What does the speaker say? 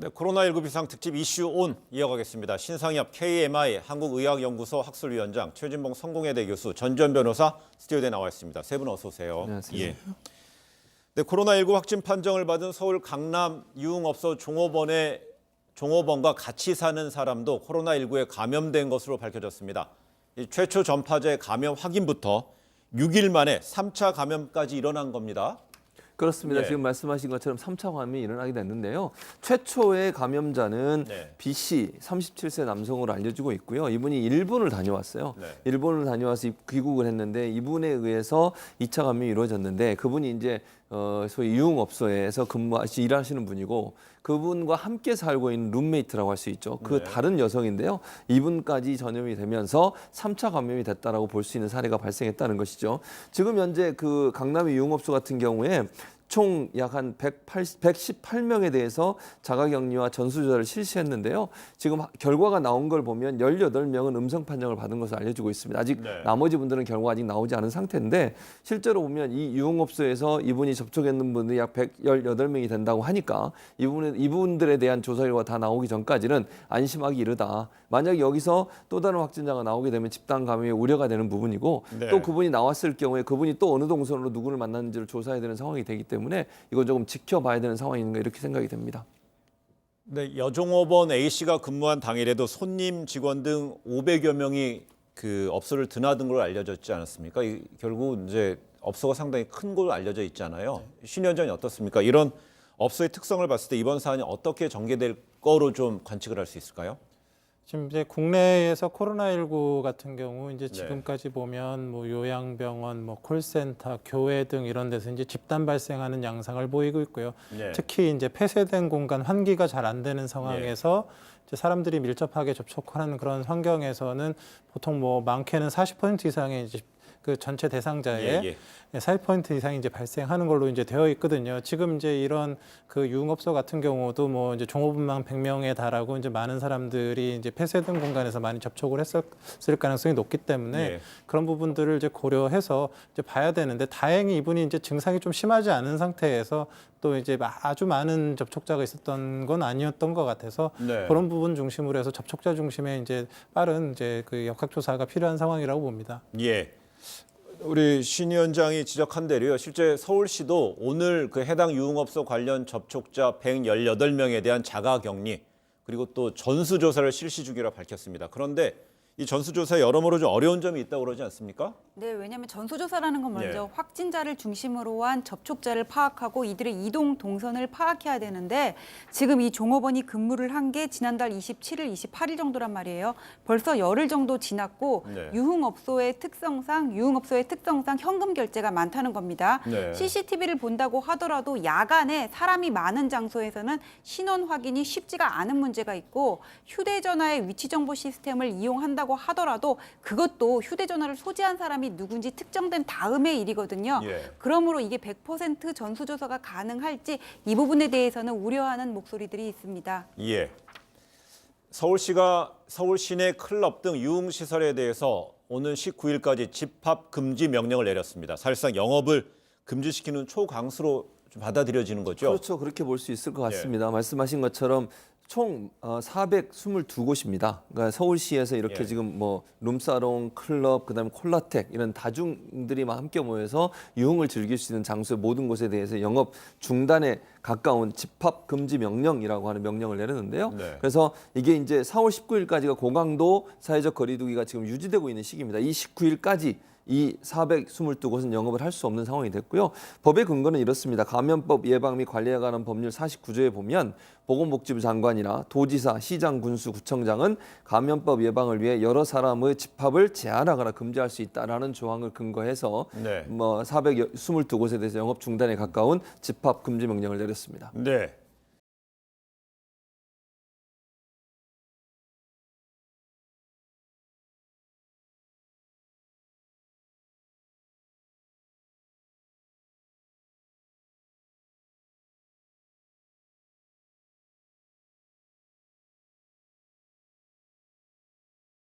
네, 코로나19 비상특집 이슈 온 이어가겠습니다. 신상엽 KMI 한국의학연구소 학술위원장, 최진봉 성공회대 교수, 전주현 변호사 스튜디오에 나와 있습니다. 세 분 어서 오세요. 안녕하세요. 예. 네, 코로나19 확진 판정을 받은 서울 강남 유흥업소 종업원과 같이 사는 사람도 코로나19에 감염된 것으로 밝혀졌습니다. 최초 전파자의 감염 확인부터 6일 만에 3차 감염까지 일어난 겁니다. 그렇습니다. 예. 지금 말씀하신 것처럼 3차 감염이 일어나게 됐는데요. 최초의 감염자는 네. B씨 37세 남성으로 알려지고 있고요. 이분이 일본을 다녀왔어요. 네. 일본을 다녀와서 귀국을 했는데 이분에 의해서 2차 감염이 이루어졌는데 그분이 이제 소위 유흥업소에서 일하시는 분이고 그분과 함께 살고 있는 룸메이트라고 할 수 있죠. 그 네. 다른 여성인데요. 이분까지 전염이 되면서 3차 감염이 됐다라고 볼 수 있는 사례가 발생했다는 것이죠. 지금 현재 그 강남의 유흥업소 같은 경우에 총 약 한 118명에 대해서 자가격리와 전수조사를 실시했는데요. 지금 결과가 나온 걸 보면 18명은 음성 판정을 받은 것으로 알려지고 있습니다. 아직 네. 나머지 분들은 결과가 아직 나오지 않은 상태인데 실제로 보면 이 유흥업소에서 이분이 접촉했는 분들이 약 118명이 된다고 하니까 이분들에 대한 조사 결과 다 나오기 전까지는 안심하기 이르다. 만약 여기서 또 다른 확진자가 나오게 되면 집단 감염의 우려가 되는 부분이고 네. 또 그분이 나왔을 경우에 그분이 또 어느 동선으로 누구를 만났는지를 조사해야 되는 상황이 되기 때문에 이건 조금 지켜봐야 되는 상황인가 이렇게 생각이 됩니다. 네, 여종업원 A씨가 근무한 당일에도 손님, 직원 등 500여 명이 그 업소를 드나든 걸로 알려졌지 않았습니까? 결국 이제 업소가 상당히 큰 걸로 알려져 있잖아요. 신 위원장이 어떻습니까? 이런 업소의 특성을 봤을 때 이번 사안이 어떻게 전개될 거로 좀 관측을 할 수 있을까요? 지금 이제 국내에서 코로나19 같은 경우 이제 네. 지금까지 보면 뭐 요양병원, 뭐 콜센터, 교회 등 이런 데서 이제 집단 발생하는 양상을 보이고 있고요. 네. 특히 이제 폐쇄된 공간, 환기가 잘 안 되는 상황에서 이제 사람들이 밀접하게 접촉하는 그런 환경에서는 보통 뭐 많게는 40% 이상의 이제 그 전체 대상자의 40% 이상이 이제 발생하는 걸로 이제 되어 있거든요. 지금 이제 이런 그 유흥업소 같은 경우도 뭐 이제 종업원만 100명에 달하고 이제 많은 사람들이 이제 폐쇄된 공간에서 많이 접촉을 했을 가능성이 높기 때문에 예. 그런 부분들을 이제 고려해서 이제 봐야 되는데 다행히 이분이 이제 증상이 좀 심하지 않은 상태에서 또 이제 아주 많은 접촉자가 있었던 건 아니었던 것 같아서 네. 그런 부분 중심으로 해서 접촉자 중심의 이제 빠른 이제 그 역학조사가 필요한 상황이라고 봅니다. 예. 우리 신 위원장이 지적한 대로요. 실제 서울시도 오늘 그 해당 유흥업소 관련 접촉자 118명에 대한 자가격리 그리고 또 전수조사를 실시 중이라고 밝혔습니다. 그런데 이 전수조사에 여러모로 좀 어려운 점이 있다고 그러지 않습니까? 네, 왜냐하면 전수조사라는 건 먼저 예. 확진자를 중심으로 한 접촉자를 파악하고 이들의 이동 동선을 파악해야 되는데 지금 이 종업원이 근무를 한 게 지난달 27일, 28일 정도란 말이에요. 벌써 열흘 정도 지났고 네. 유흥업소의 특성상 현금 결제가 많다는 겁니다. 네. CCTV를 본다고 하더라도 야간에 사람이 많은 장소에서는 신원 확인이 쉽지가 않은 문제가 있고 휴대전화의 위치 정보 시스템을 이용한다고 하더라도 그것도 휴대전화를 소지한 사람이 누군지 특정된 다음의 일이거든요. 예. 그러므로 이게 100% 전수조사가 가능할지 이 부분에 대해서는 우려하는 목소리들이 있습니다. 예. 서울시가 서울 시내 클럽 등 유흥시설에 대해서 오는 19일까지 집합 금지 명령을 내렸습니다. 사실상 영업을 금지시키는 초강수로 좀 받아들여지는 거죠. 그렇죠. 그렇게 볼 수 있을 것 같습니다. 말씀하신 것처럼 총 422곳입니다. 그러니까 서울시에서 이렇게 예. 지금 뭐 룸사롱, 클럽, 그다음에 콜라텍 이런 다중들이 막 함께 모여서 유흥을 즐길 수 있는 장소의 모든 곳에 대해서 영업 중단에 가까운 집합 금지 명령이라고 하는 명령을 내렸는데요. 네. 그래서 이게 이제 4월 19일까지가 고강도 사회적 거리두기가 지금 유지되고 있는 시기입니다. 이 19일까지 이 422곳은 영업을 할 수 없는 상황이 됐고요. 법의 근거는 이렇습니다. 감염법 예방 및 관리에 관한 법률 49조에 보면 보건복지부 장관이나 도지사, 시장, 군수, 구청장은 감염법 예방을 위해 여러 사람의 집합을 제한하거나 금지할 수 있다라는 조항을 근거해서 네. 422곳에 대해서 영업 중단에 가까운 집합 금지 명령을 내렸습니다. 네.